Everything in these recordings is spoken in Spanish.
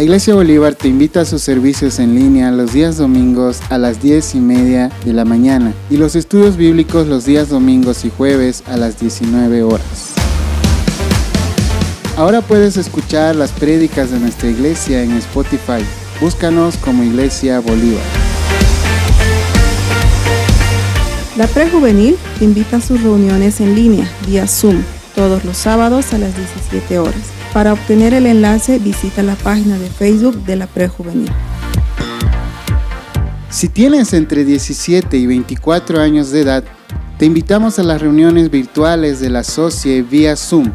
La Iglesia Bolívar te invita a sus servicios en línea los días domingos a las 10:30 de la mañana y los estudios bíblicos los días domingos y jueves a las 19 horas. Ahora puedes escuchar las prédicas de nuestra iglesia en Spotify. Búscanos como Iglesia Bolívar. La Prejuvenil te invita a sus reuniones en línea vía Zoom todos los sábados a las 17 horas. Para obtener el enlace, visita la página de Facebook de la Prejuvenil. Si tienes entre 17 y 24 años de edad, te invitamos a las reuniones virtuales de la SOCIE vía Zoom.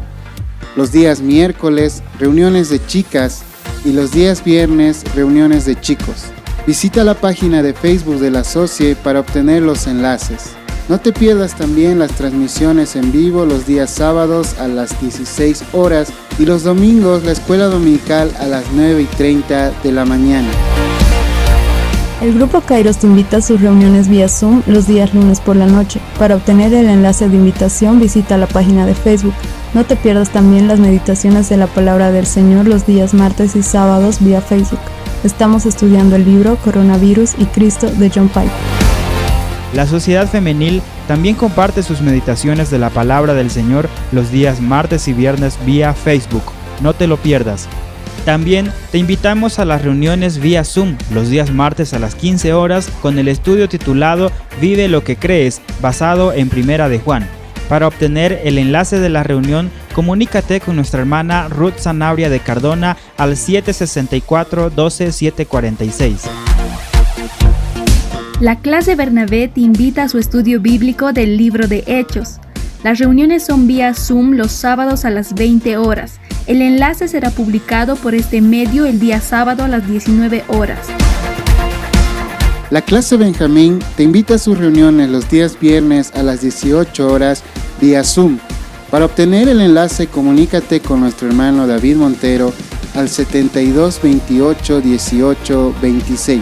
Los días miércoles, reuniones de chicas, y los días viernes, reuniones de chicos. Visita la página de Facebook de la SOCIE para obtener los enlaces. No te pierdas también las transmisiones en vivo los días sábados a las 16 horas y los domingos la escuela dominical a las 9:30 de la mañana. El Grupo Kairos te invita a sus reuniones vía Zoom los días lunes por la noche. Para obtener el enlace de invitación, visita la página de Facebook. No te pierdas también las meditaciones de la Palabra del Señor los días martes y sábados vía Facebook. Estamos estudiando el libro Coronavirus y Cristo de John Piper. La Sociedad Femenil también comparte sus meditaciones de la Palabra del Señor los días martes y viernes vía Facebook. No te lo pierdas. También te invitamos a las reuniones vía Zoom los días martes a las 15 horas con el estudio titulado Vive lo que crees, basado en Primera de Juan. Para obtener el enlace de la reunión, comunícate con nuestra hermana Ruth Sanabria de Cardona al 764-12-746. La clase Bernabé te invita a su estudio bíblico del libro de Hechos. Las reuniones son vía Zoom los sábados a las 20 horas. El enlace será publicado por este medio el día sábado a las 19 horas. La clase Benjamín te invita a sus reuniones los días viernes a las 18 horas vía Zoom. Para obtener el enlace, comunícate con nuestro hermano David Montero al 72 28 18 26.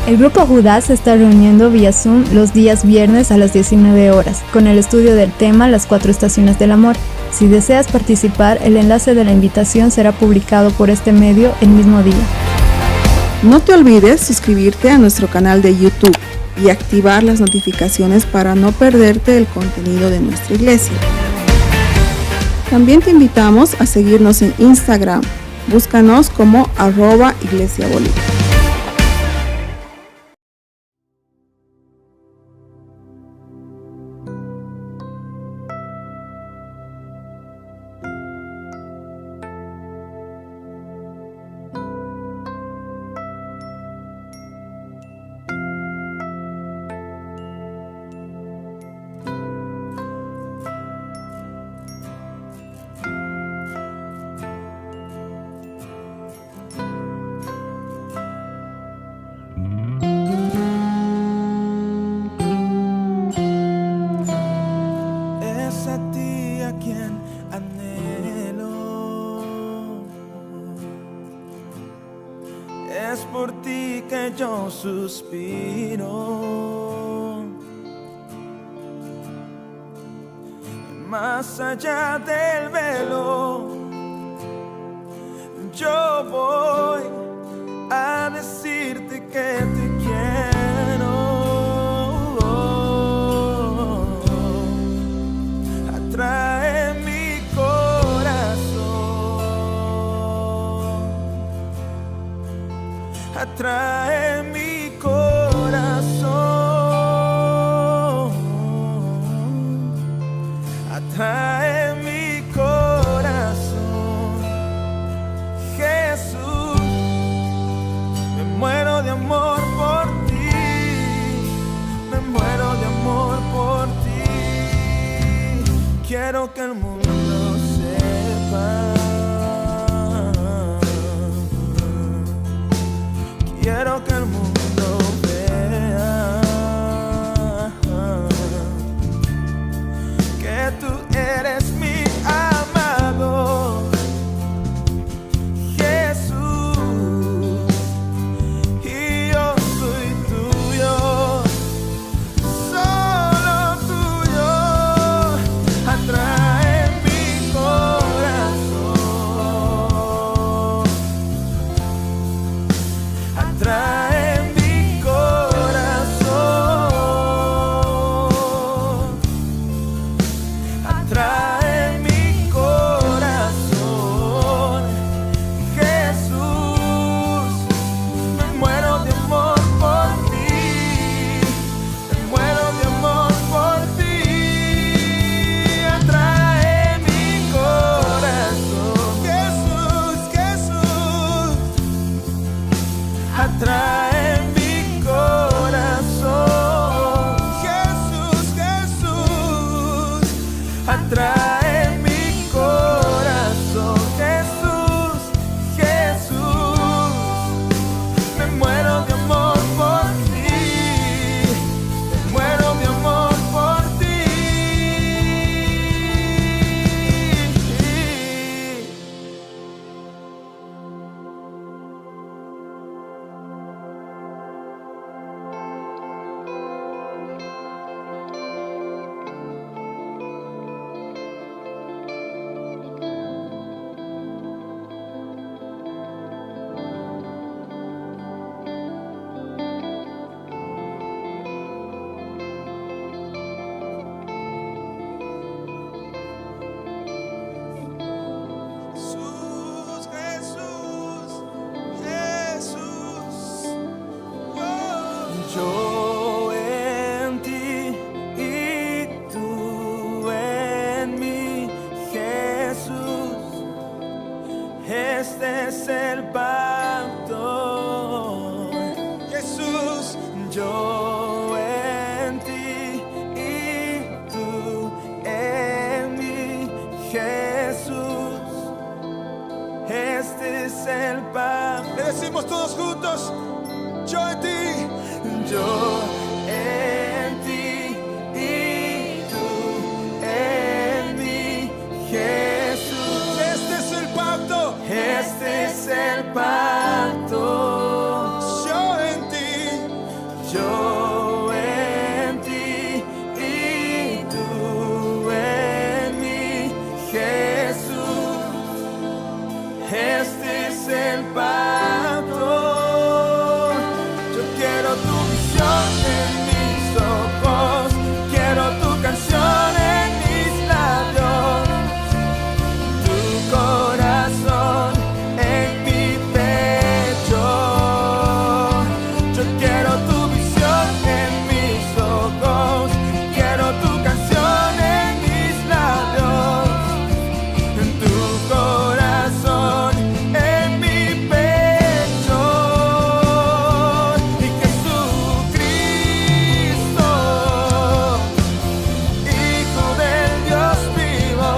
El Grupo Judá se está reuniendo vía Zoom los días viernes a las 19 horas, con el estudio del tema Las 4 estaciones del amor. Si deseas participar, el enlace de la invitación será publicado por este medio el mismo día. No te olvides suscribirte a nuestro canal de YouTube y activar las notificaciones para no perderte el contenido de nuestra iglesia. También te invitamos a seguirnos en Instagram. Búscanos como @iglesiabolívar. Es por ti que yo suspiro, más allá del velo, yo voy a decirte que te quiero. Atrae mi corazón, atrae mi corazón, atrae mi corazón. Jesús, me muero de amor por ti, me muero de amor por ti. Quiero que el mundo sepa, quiero que el mundo vea que tú eres mi amado, Jesús, y yo soy tuyo, solo tuyo. Atrae yo en ti y tú en mí, Jesús. Este es el pacto. Este es el pacto. Yo en ti. Yo en ti y tú en mí, Jesús. Este es el pacto. Yo quiero tu visión en mis ojos, quiero tu canción en mis labios, tu corazón en mi pecho. Yo quiero tu visión en mis ojos, quiero tu canción en mis labios, tu corazón en mi pecho. Y Jesucristo, Hijo del Dios vivo,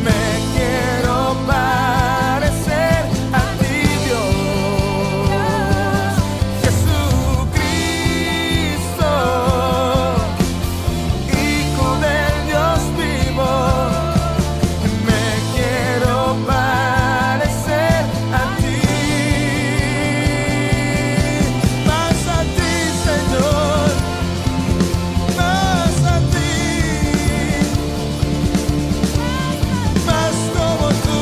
me quiero parecer a ti, Dios. Jesucristo, Hijo del Dios vivo, me quiero parecer a ti. Más a ti, Señor, más a ti, más como tú.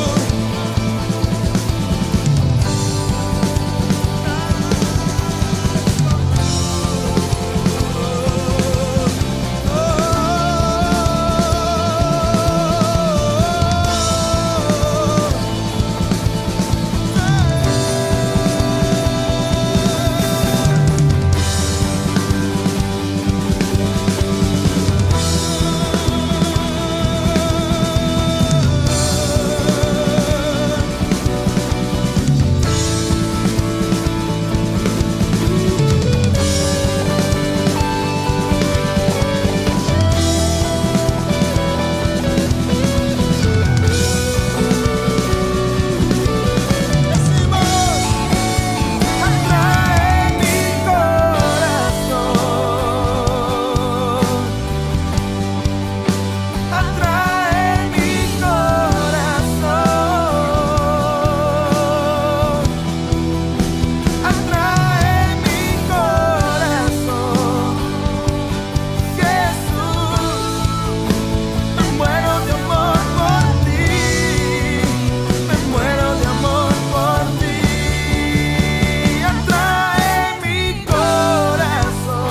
Atrae mi corazón, atrae mi corazón, atrae mi corazón, Jesús. Me muero de amor por ti, me muero de amor por ti. Atrae mi corazón,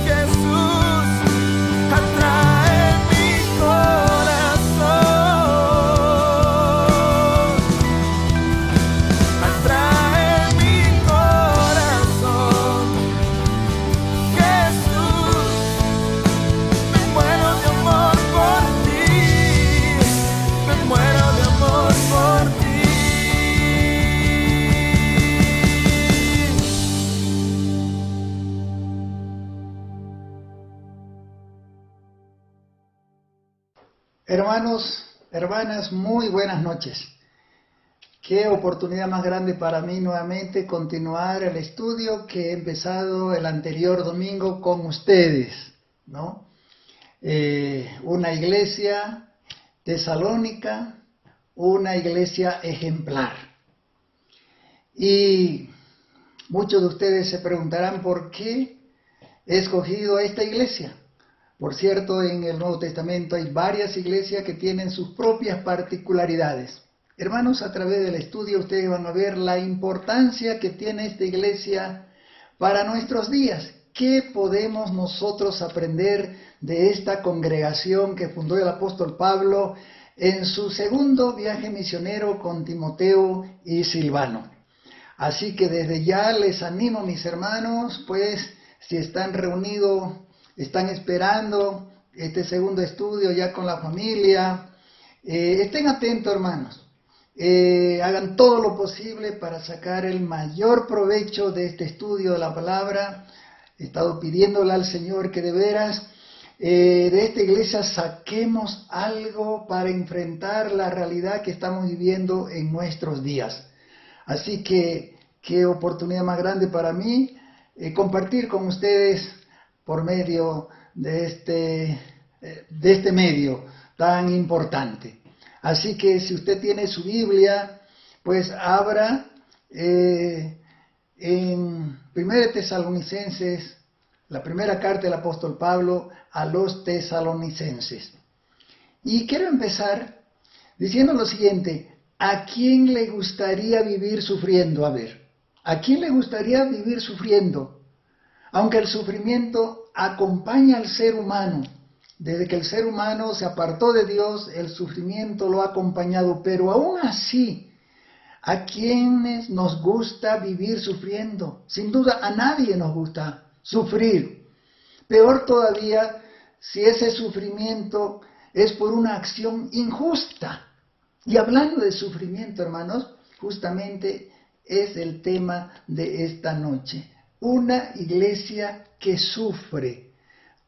Jesús. Atrae mi corazón, atrae mi corazón, Jesús. Me muero de amor por ti, me muero de amor por ti. Hermanos, hermanas, muy buenas noches. Qué oportunidad más grande para mí nuevamente continuar el estudio que he empezado el anterior domingo con ustedes, ¿no? Una iglesia tesalónica, una iglesia ejemplar. Y muchos de ustedes se preguntarán por qué he escogido a esta iglesia. Por cierto, en el Nuevo Testamento hay varias iglesias que tienen sus propias particularidades. Hermanos, a través del estudio ustedes van a ver la importancia que tiene esta iglesia para nuestros días. ¿Qué podemos nosotros aprender de esta congregación que fundó el apóstol Pablo en su segundo viaje misionero con Timoteo y Silvano? Así que desde ya les animo, mis hermanos, pues si están reunidos, están esperando este segundo estudio ya con la familia, estén atentos, hermanos. Hagan todo lo posible para sacar el mayor provecho de este estudio de la palabra. He estado pidiéndole al Señor que de veras de esta iglesia saquemos algo para enfrentar la realidad que estamos viviendo en nuestros días. Así que qué oportunidad más grande para mí compartir con ustedes por medio de este medio tan importante. Así que si usted tiene su Biblia, pues abra en 1 Tesalonicenses, la primera carta del apóstol Pablo a los tesalonicenses. Y quiero empezar diciendo lo siguiente: ¿a quién le gustaría vivir sufriendo? A ver, ¿a quién le gustaría vivir sufriendo? Aunque el sufrimiento acompaña al ser humano, desde que el ser humano se apartó de Dios, el sufrimiento lo ha acompañado, pero aún así, ¿a quiénes nos gusta vivir sufriendo? Sin duda a nadie nos gusta sufrir. Peor todavía si ese sufrimiento es por una acción injusta. Y hablando de sufrimiento, hermanos, justamente es el tema de esta noche. Una iglesia que sufre.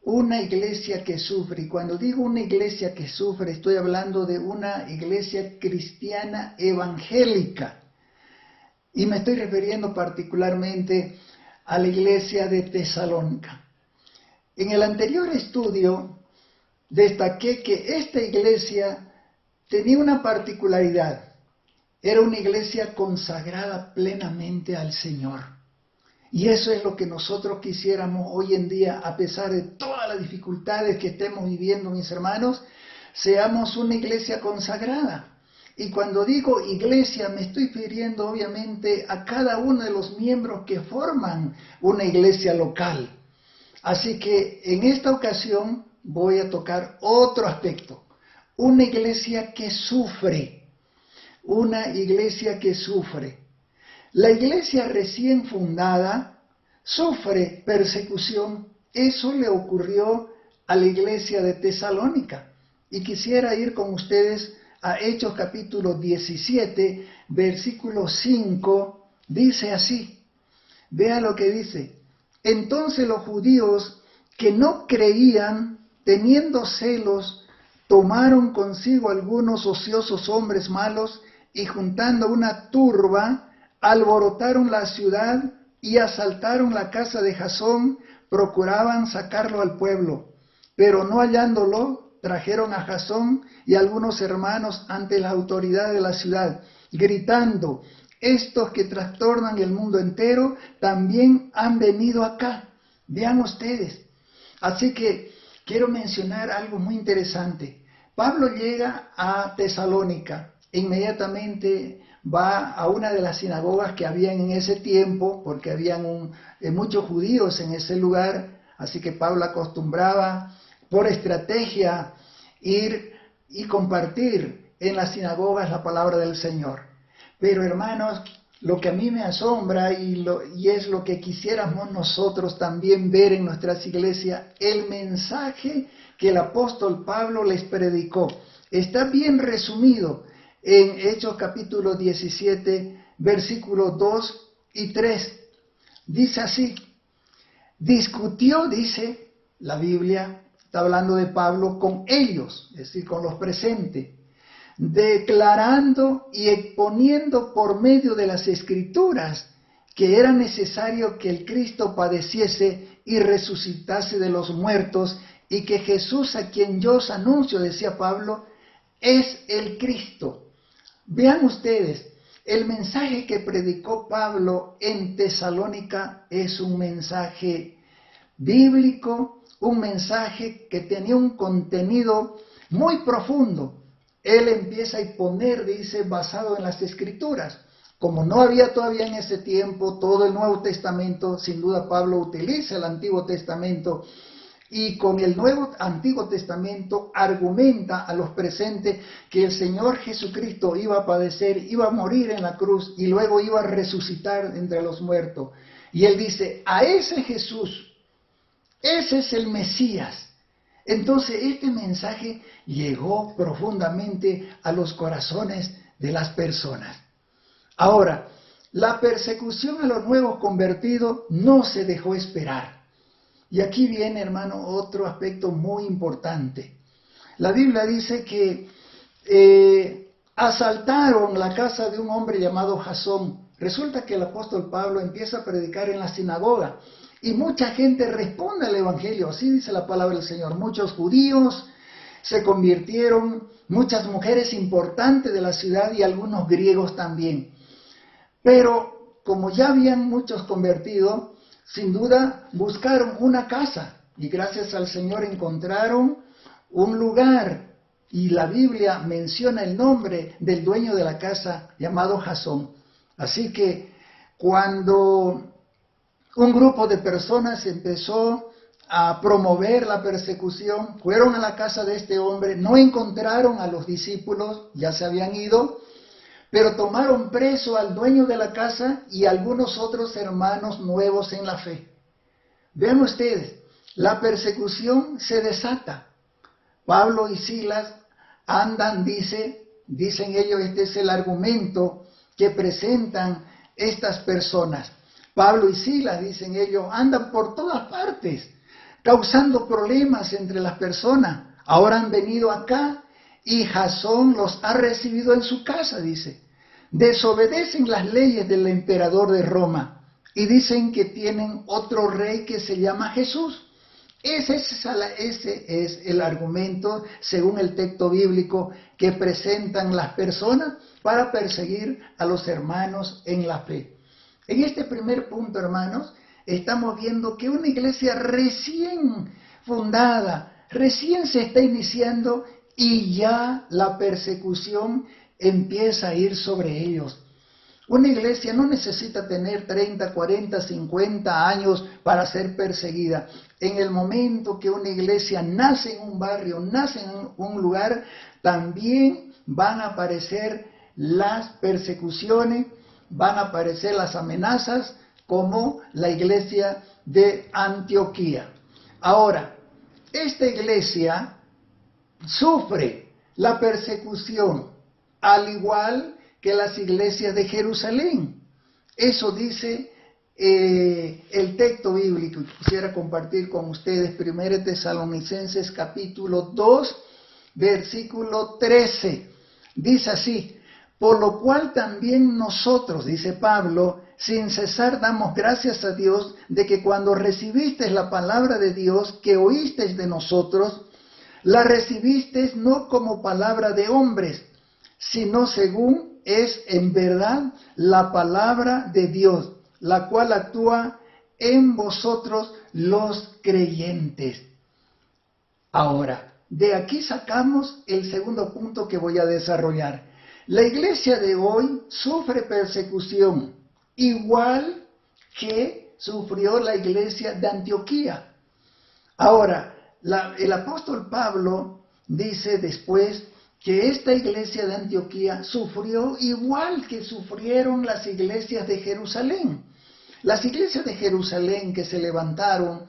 Una iglesia que sufre. Y cuando digo una iglesia que sufre, estoy hablando de una iglesia cristiana evangélica. Y me estoy refiriendo particularmente a la iglesia de Tesalónica. En el anterior estudio destaqué que esta iglesia tenía una particularidad. Era una iglesia consagrada plenamente al Señor. Y eso es lo que nosotros quisiéramos hoy en día, a pesar de todas las dificultades que estemos viviendo, mis hermanos, seamos una iglesia consagrada. Y cuando digo iglesia, me estoy refiriendo obviamente a cada uno de los miembros que forman una iglesia local. Así que en esta ocasión voy a tocar otro aspecto. Una iglesia que sufre. Una iglesia que sufre. La iglesia recién fundada sufre persecución. Eso le ocurrió a la iglesia de Tesalónica. Y quisiera ir con ustedes a Hechos capítulo 17, versículo 5. Dice así. Vea lo que dice. Entonces los judíos que no creían, teniendo celos, tomaron consigo algunos ociosos hombres malos y juntando una turba, alborotaron la ciudad y asaltaron la casa de Jasón, procuraban sacarlo al pueblo, pero no hallándolo, trajeron a Jasón y algunos hermanos ante la autoridad de la ciudad, gritando: estos que trastornan el mundo entero también han venido acá. Vean ustedes. Así que quiero mencionar algo muy interesante. Pablo llega a Tesalónica, inmediatamente va a una de las sinagogas que habían en ese tiempo, porque habían muchos judíos en ese lugar, así que Pablo acostumbraba por estrategia ir y compartir en las sinagogas la palabra del Señor. Pero hermanos, lo que a mí me asombra y es lo que quisiéramos nosotros también ver en nuestras iglesias, el mensaje que el apóstol Pablo les predicó. Está bien resumido en Hechos capítulo 17, versículos 2 y 3. Dice así: discutió, dice la Biblia, está hablando de Pablo, con ellos, es decir, con los presentes, declarando y exponiendo por medio de las Escrituras que era necesario que el Cristo padeciese y resucitase de los muertos, y que Jesús, a quien yo os anuncio, decía Pablo, es el Cristo. Vean ustedes, el mensaje que predicó Pablo en Tesalónica es un mensaje bíblico, un mensaje que tenía un contenido muy profundo. Él empieza a exponer, dice, basado en las Escrituras. Como no había todavía en ese tiempo todo el Nuevo Testamento, sin duda Pablo utiliza el Antiguo Testamento, y con el Antiguo Testamento argumenta a los presentes que el Señor Jesucristo iba a padecer, iba a morir en la cruz y luego iba a resucitar entre los muertos. Y él dice: a ese Jesús, ese es el Mesías. Entonces este mensaje llegó profundamente a los corazones de las personas. Ahora, la persecución a los nuevos convertidos no se dejó esperar. Y aquí viene, hermano, otro aspecto muy importante. La Biblia dice que asaltaron la casa de un hombre llamado Jasón. Resulta que el apóstol Pablo empieza a predicar en la sinagoga y mucha gente responde al evangelio. Así dice la palabra del Señor. Muchos judíos se convirtieron, muchas mujeres importantes de la ciudad y algunos griegos también. Pero como ya habían muchos convertidos, sin duda buscaron una casa y gracias al Señor encontraron un lugar. Y la Biblia menciona el nombre del dueño de la casa llamado Jasón. Así que cuando un grupo de personas empezó a promover la persecución, fueron a la casa de este hombre, no encontraron a los discípulos, ya se habían ido, pero tomaron preso al dueño de la casa y algunos otros hermanos nuevos en la fe. Vean ustedes, la persecución se desata. Pablo y Silas andan, dicen ellos, este es el argumento que presentan estas personas. Pablo y Silas, dicen ellos, andan por todas partes, causando problemas entre las personas. Ahora han venido acá y Jasón los ha recibido en su casa, dice. Desobedecen las leyes del emperador de Roma y dicen que tienen otro rey que se llama Jesús. Ese es el argumento, según el texto bíblico, que presentan las personas para perseguir a los hermanos en la fe. En este primer punto, hermanos, estamos viendo que una iglesia recién fundada, recién se está iniciando y ya la persecución empieza a ir sobre ellos. Una iglesia no necesita tener 30, 40, 50 años para ser perseguida. En el momento que una iglesia nace en un barrio, nace en un lugar, también van a aparecer las persecuciones, van a aparecer las amenazas, como la iglesia de Antioquía. Ahora, esta iglesia sufre la persecución, al igual que las iglesias de Jerusalén. Eso dice el texto bíblico. Quisiera compartir con ustedes 1 Tesalonicenses capítulo 2, versículo 13. Dice así: por lo cual también nosotros, dice Pablo, sin cesar damos gracias a Dios de que cuando recibisteis la palabra de Dios que oísteis de nosotros, la recibisteis no como palabra de hombres, sino según es en verdad la palabra de Dios, la cual actúa en vosotros los creyentes. Ahora, de aquí sacamos el segundo punto que voy a desarrollar. La iglesia de hoy sufre persecución, igual que sufrió la iglesia de Antioquía. Ahora, el apóstol Pablo dice después que esta iglesia de Antioquía sufrió igual que sufrieron las iglesias de Jerusalén. Las iglesias de Jerusalén que se levantaron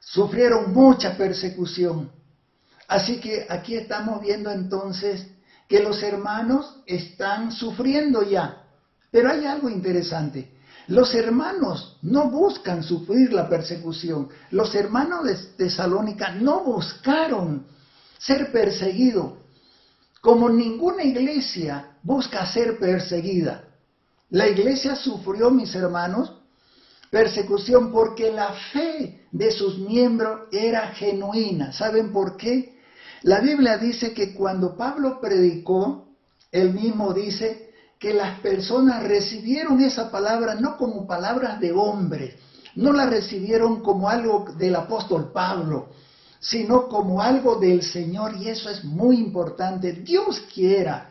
sufrieron mucha persecución. Así que aquí estamos viendo entonces que los hermanos están sufriendo ya. Pero hay algo interesante. Los hermanos no buscan sufrir la persecución. Los hermanos de Tesalónica no buscaron ser perseguidos. Como ninguna iglesia busca ser perseguida. La iglesia sufrió, mis hermanos, persecución porque la fe de sus miembros era genuina. ¿Saben por qué? La Biblia dice que cuando Pablo predicó, él mismo dice que las personas recibieron esa palabra no como palabras de hombres, no la recibieron como algo del apóstol Pablo, sino como algo del Señor, y eso es muy importante. Dios quiera,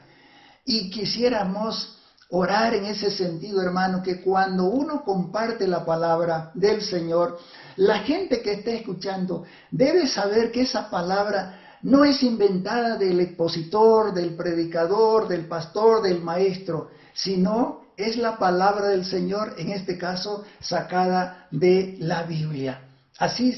y quisiéramos orar en ese sentido, hermano, que cuando uno comparte la palabra del Señor, la gente que esté escuchando debe saber que esa palabra no es inventada del expositor, del predicador, del pastor, del maestro, sino es la palabra del Señor, en este caso sacada de la Biblia. Así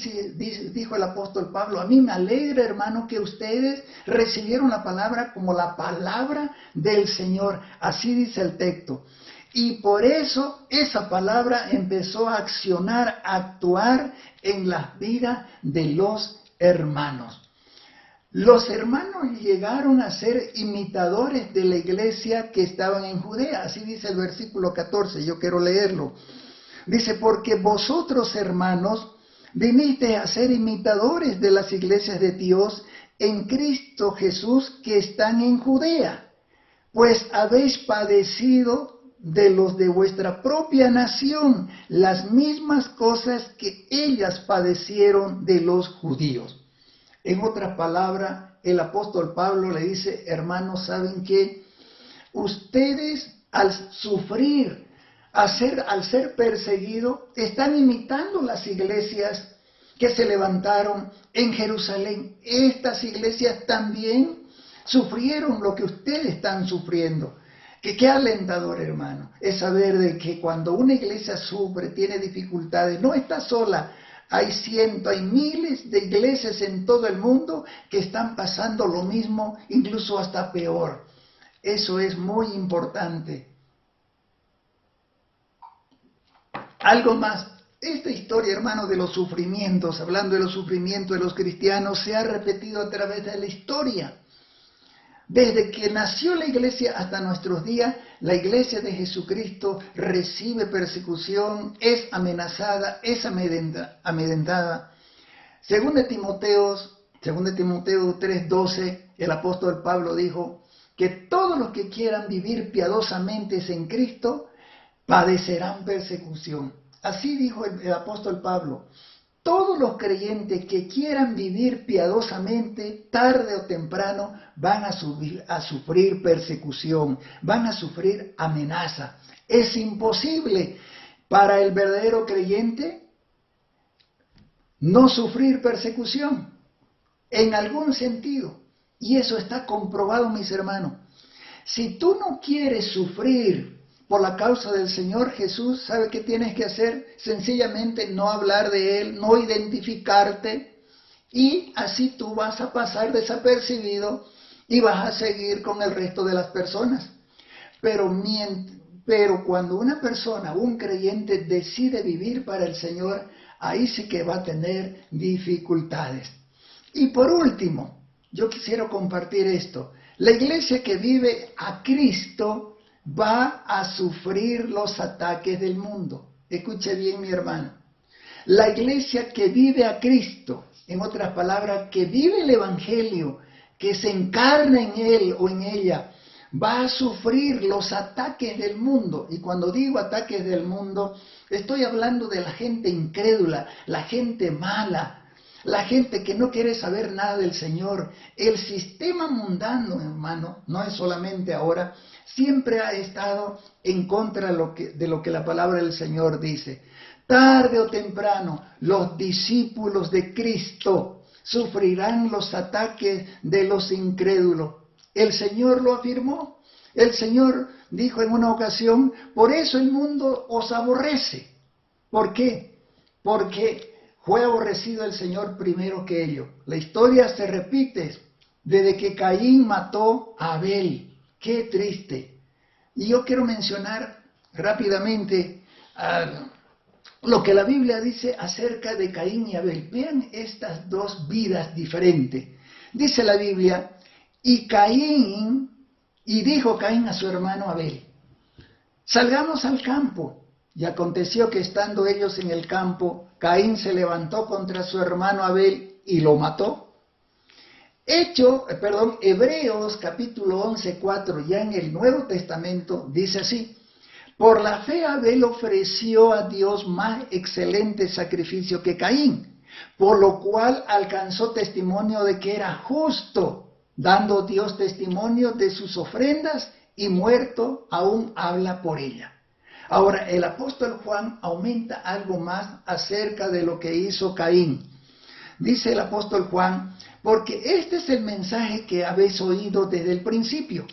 dijo el apóstol Pablo: a mí me alegra, hermano, que ustedes recibieron la palabra como la palabra del Señor. Así dice el texto. Y por eso esa palabra empezó a accionar, a actuar en la vida de los hermanos. Los hermanos llegaron a ser imitadores de la iglesia que estaban en Judea. Así dice el versículo 14, yo quiero leerlo. Dice, porque vosotros, hermanos, vinisteis a ser imitadores de las iglesias de Dios en Cristo Jesús que están en Judea, pues habéis padecido de los de vuestra propia nación las mismas cosas que ellas padecieron de los judíos. En otras palabras, el apóstol Pablo le dice, hermanos, ¿saben qué? Ustedes al sufrir, al ser perseguidos, están imitando las iglesias que se levantaron en Jerusalén. Estas iglesias también sufrieron lo que ustedes están sufriendo. Que qué alentador, hermano, es saber de que cuando una iglesia sufre, tiene dificultades, no está sola. Hay miles de iglesias en todo el mundo que están pasando lo mismo, incluso hasta peor. Eso es muy importante. Algo más. Esta historia, hermano, de los sufrimientos, hablando de los sufrimientos de los cristianos, se ha repetido a través de la historia. Desde que nació la iglesia hasta nuestros días, la iglesia de Jesucristo recibe persecución, es amenazada, es amedrentada. Según de Timoteo 3:12, el apóstol Pablo dijo que todos los que quieran vivir piadosamente en Cristo padecerán persecución. Así dijo el apóstol Pablo. Todos los creyentes que quieran vivir piadosamente, tarde o temprano, van a sufrir persecución, van a sufrir amenaza. Es imposible para el verdadero creyente no sufrir persecución, en algún sentido. Y eso está comprobado, mis hermanos. Si tú no quieres sufrir por la causa del Señor Jesús, ¿sabe qué tienes que hacer? Sencillamente no hablar de Él, no identificarte, y así tú vas a pasar desapercibido y vas a seguir con el resto de las personas. Pero cuando una persona, un creyente, decide vivir para el Señor, ahí sí que va a tener dificultades. Y por último, yo quisiera compartir esto. La iglesia que vive a Cristo va a sufrir los ataques del mundo. Escuche bien, mi hermano. La iglesia que vive a Cristo, en otras palabras, que vive el Evangelio, que se encarna en él o en ella, va a sufrir los ataques del mundo. Y cuando digo ataques del mundo, estoy hablando de la gente incrédula, la gente mala, la gente que no quiere saber nada del Señor. El sistema mundano, hermano, no es solamente ahora, siempre ha estado en contra de lo que la palabra del Señor dice. Tarde o temprano, los discípulos de Cristo sufrirán los ataques de los incrédulos. El Señor lo afirmó. El Señor dijo en una ocasión, por eso el mundo os aborrece. ¿Por qué? Porque fue aborrecido el Señor primero que ellos. La historia se repite desde que Caín mató a Abel. Qué triste. Y yo quiero mencionar rápidamente lo que la Biblia dice acerca de Caín y Abel. Vean estas dos vidas diferentes. Dice la Biblia, y dijo Caín a su hermano Abel, salgamos al campo. Y aconteció que estando ellos en el campo, Caín se levantó contra su hermano Abel y lo mató. Hebreos capítulo 11:4, ya en el Nuevo Testamento, dice así: por la fe Abel ofreció a Dios más excelente sacrificio que Caín, por lo cual alcanzó testimonio de que era justo, dando Dios testimonio de sus ofrendas, y muerto aún habla por ella. Ahora, el apóstol Juan aumenta algo más acerca de lo que hizo Caín. Dice el apóstol Juan, porque este es el mensaje que habéis oído desde el principio,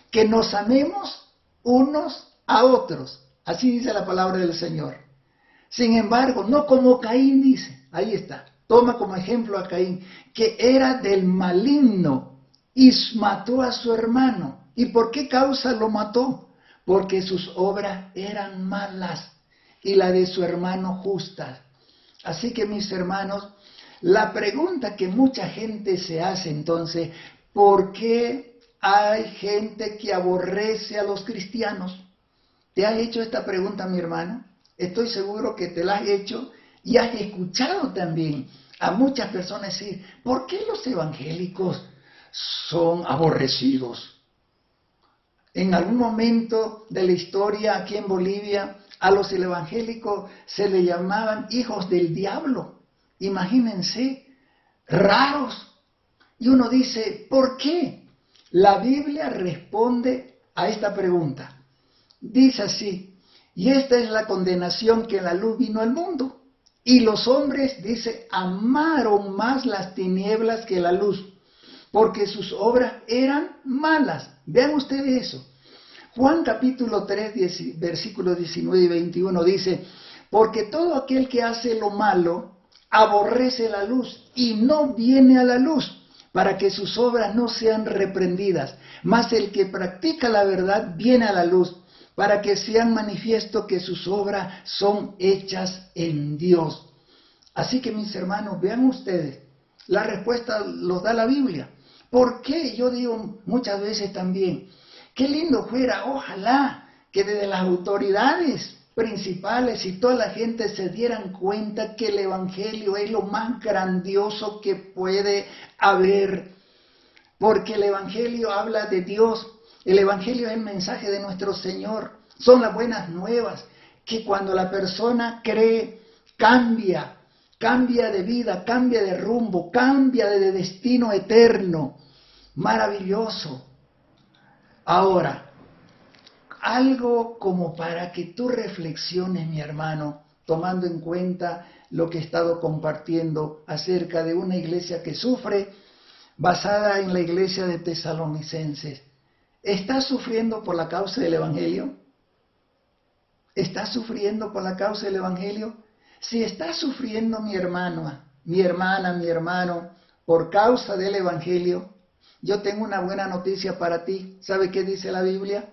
que nos amemos unos a otros. Así dice la palabra del Señor. Sin embargo, no como Caín dice, ahí está, toma como ejemplo a Caín, que era del maligno y mató a su hermano. ¿Y por qué causa lo mató? Porque sus obras eran malas y la de su hermano justas. Así que, mis hermanos, La pregunta que mucha gente se hace entonces, ¿por qué hay gente que aborrece a los cristianos? ¿Te has hecho esta pregunta, mi hermana? Estoy seguro que te la has hecho y has escuchado también a muchas personas decir, ¿por qué los evangélicos son aborrecidos? En algún momento de la historia aquí en Bolivia, a los evangélicos se le llamaban hijos del diablo. Imagínense, raros. Y uno dice, ¿por qué? La Biblia responde a esta pregunta. Dice así, y esta es la condenación que la luz vino al mundo. Y los hombres, dice, amaron más las tinieblas que la luz, porque sus obras eran malas. Vean ustedes eso. Juan capítulo 3, versículos 19 y 21 dice, porque todo aquel que hace lo malo, aborrece la luz y no viene a la luz, para que sus obras no sean reprendidas. Mas el que practica la verdad viene a la luz, para que sean manifiesto que sus obras son hechas en Dios. Así que mis hermanos, vean ustedes, la respuesta los da la Biblia. ¿Por qué? Yo digo muchas veces también, qué lindo fuera, ojalá que desde las autoridades principales y toda la gente se dieran cuenta que el Evangelio es lo más grandioso que puede haber, porque el Evangelio habla de Dios, el Evangelio es el mensaje de nuestro Señor, son las buenas nuevas, que cuando la persona cree, cambia de vida, cambia de rumbo, cambia de destino eterno, maravilloso. Ahora, algo como para que tú reflexiones, mi hermano, tomando en cuenta lo que he estado compartiendo acerca de una iglesia que sufre, basada en la iglesia de Tesalonicenses. ¿Estás sufriendo por la causa del Evangelio? ¿Estás sufriendo por la causa del Evangelio? Si estás sufriendo, mi hermano, mi hermano, por causa del Evangelio, yo tengo una buena noticia para ti. ¿Sabe qué dice la Biblia?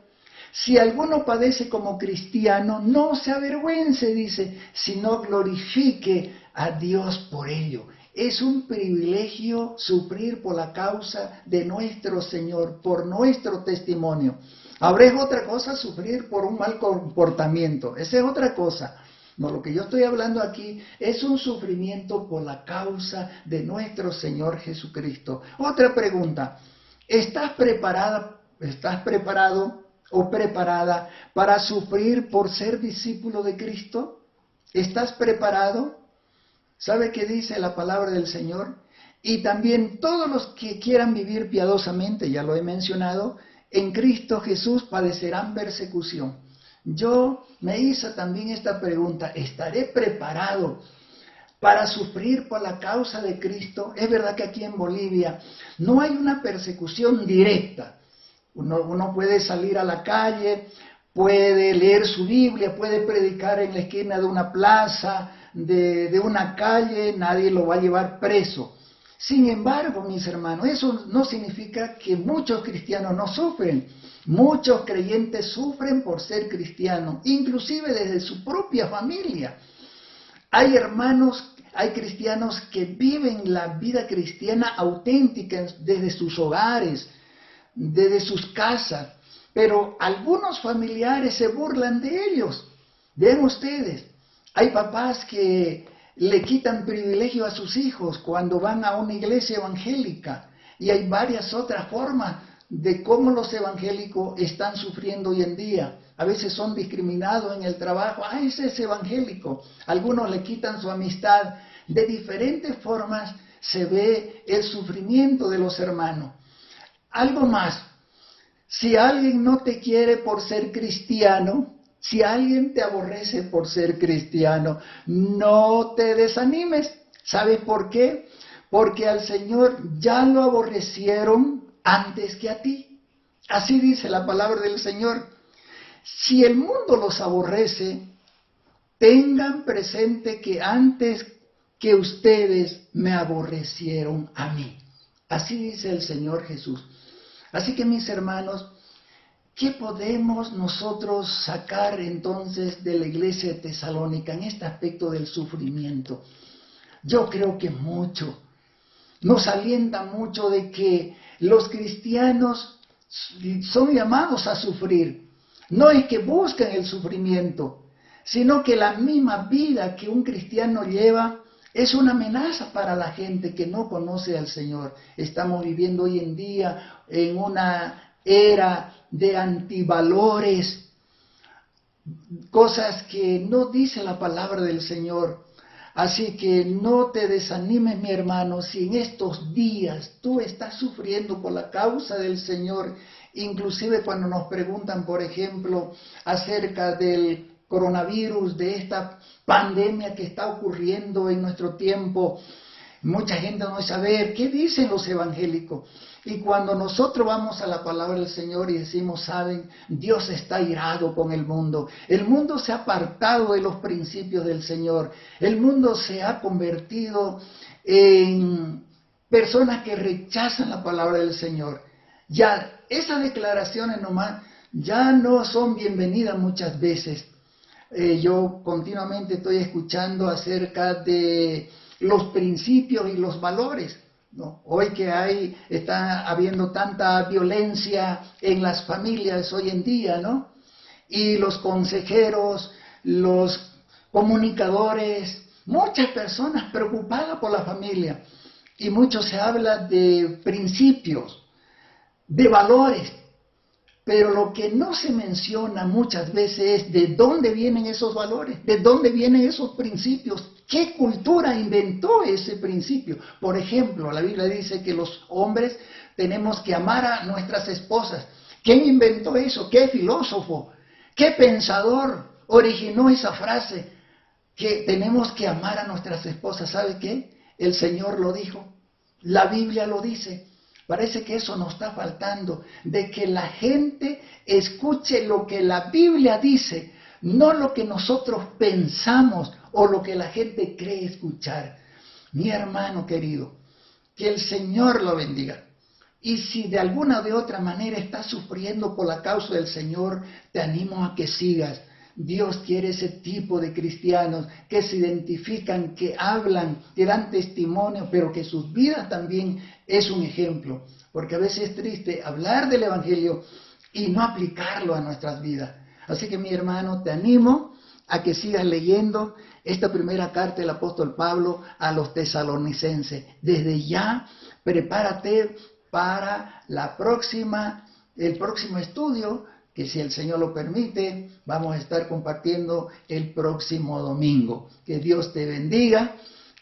Si alguno padece como cristiano, no se avergüence, dice, sino glorifique a Dios por ello. Es un privilegio sufrir por la causa de nuestro Señor, por nuestro testimonio. Ahora es otra cosa sufrir por un mal comportamiento, esa es otra cosa. No, lo que yo estoy hablando aquí es un sufrimiento por la causa de nuestro Señor Jesucristo. Otra pregunta, ¿estás preparado o preparada para sufrir por ser discípulo de Cristo? ¿Estás preparado? ¿Sabe qué dice la palabra del Señor? Y también todos los que quieran vivir piadosamente, ya lo he mencionado, en Cristo Jesús padecerán persecución. Yo me hice también esta pregunta, ¿estaré preparado para sufrir por la causa de Cristo? Es verdad que aquí en Bolivia no hay una persecución directa. Uno puede salir a la calle, puede leer su Biblia, puede predicar en la esquina de una plaza, de una calle, nadie lo va a llevar preso. Sin embargo, mis hermanos, eso no significa que muchos cristianos no sufren. Muchos creyentes sufren por ser cristianos, inclusive desde su propia familia. Hay hermanos, hay cristianos que viven la vida cristiana auténtica desde sus hogares, desde sus casas, pero algunos familiares se burlan de ellos. Ven ustedes, hay papás que le quitan privilegio a sus hijos cuando van a una iglesia evangélica, y hay varias otras formas de cómo los evangélicos están sufriendo hoy en día. A veces son discriminados en el trabajo, ese es evangélico, algunos le quitan su amistad. De diferentes formas se ve el sufrimiento de los hermanos. Algo más, si alguien no te quiere por ser cristiano, si alguien te aborrece por ser cristiano, no te desanimes. ¿Sabes por qué? Porque al Señor ya lo aborrecieron antes que a ti. Así dice la palabra del Señor. Si el mundo los aborrece, tengan presente que antes que ustedes me aborrecieron a mí. Así dice el Señor Jesús. Así que mis hermanos, ¿qué podemos nosotros sacar entonces de la iglesia de Tesalónica en este aspecto del sufrimiento? Yo creo que mucho. Nos alienta mucho de que los cristianos son llamados a sufrir. No es que busquen el sufrimiento, sino que la misma vida que un cristiano lleva es una amenaza para la gente que no conoce al Señor. Estamos viviendo hoy en día en una era de antivalores, cosas que no dice la palabra del Señor. Así que no te desanimes, mi hermano, si en estos días tú estás sufriendo por la causa del Señor. Inclusive cuando nos preguntan, por ejemplo, acerca del coronavirus, de esta pandemia que está ocurriendo en nuestro tiempo, mucha gente no sabe qué dicen los evangélicos. Y cuando nosotros vamos a la palabra del Señor y decimos, saben, Dios está irado con el mundo se ha apartado de los principios del Señor, el mundo se ha convertido en personas que rechazan la palabra del Señor. Ya esas declaraciones nomás ya no son bienvenidas muchas veces. Yo continuamente estoy escuchando acerca de los principios y los valores, ¿no? Hoy que está habiendo tanta violencia en las familias hoy en día, ¿no? Y los consejeros, los comunicadores, muchas personas preocupadas por la familia. Y mucho se habla de principios, de valores. Pero lo que no se menciona muchas veces es de dónde vienen esos valores, de dónde vienen esos principios, qué cultura inventó ese principio. Por ejemplo, la Biblia dice que los hombres tenemos que amar a nuestras esposas. ¿Quién inventó eso? ¿Qué filósofo? ¿Qué pensador originó esa frase? Que tenemos que amar a nuestras esposas. ¿Sabe qué? El Señor lo dijo, la Biblia lo dice. Parece que eso nos está faltando, de que la gente escuche lo que la Biblia dice, no lo que nosotros pensamos o lo que la gente cree escuchar. Mi hermano querido, que el Señor lo bendiga. Y si de alguna o de otra manera estás sufriendo por la causa del Señor, te animo a que sigas. Dios quiere ese tipo de cristianos que se identifican, que hablan, que dan testimonio, pero que sus vidas también es un ejemplo. Porque a veces es triste hablar del Evangelio y no aplicarlo a nuestras vidas. Así que mi hermano, te animo a que sigas leyendo esta primera carta del apóstol Pablo a los tesalonicenses. Desde ya, prepárate para el próximo estudio, que si el Señor lo permite, vamos a estar compartiendo el próximo domingo. Que Dios te bendiga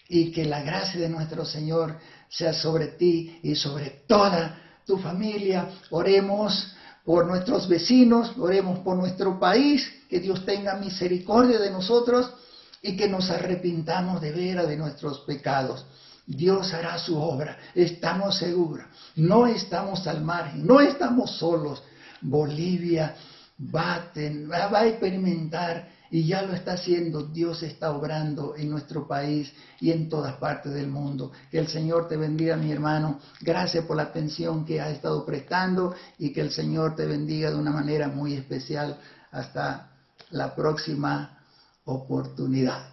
y que la gracia de nuestro Señor sea sobre ti y sobre toda tu familia. Oremos por nuestros vecinos, oremos por nuestro país, que Dios tenga misericordia de nosotros y que nos arrepintamos de veras de nuestros pecados. Dios hará su obra, estamos seguros, no estamos al margen, no estamos solos. Bolivia va a experimentar, y ya lo está haciendo, Dios está obrando en nuestro país y en todas partes del mundo. Que el Señor te bendiga, mi hermano. Gracias por la atención que has estado prestando y que el Señor te bendiga de una manera muy especial. Hasta la próxima oportunidad.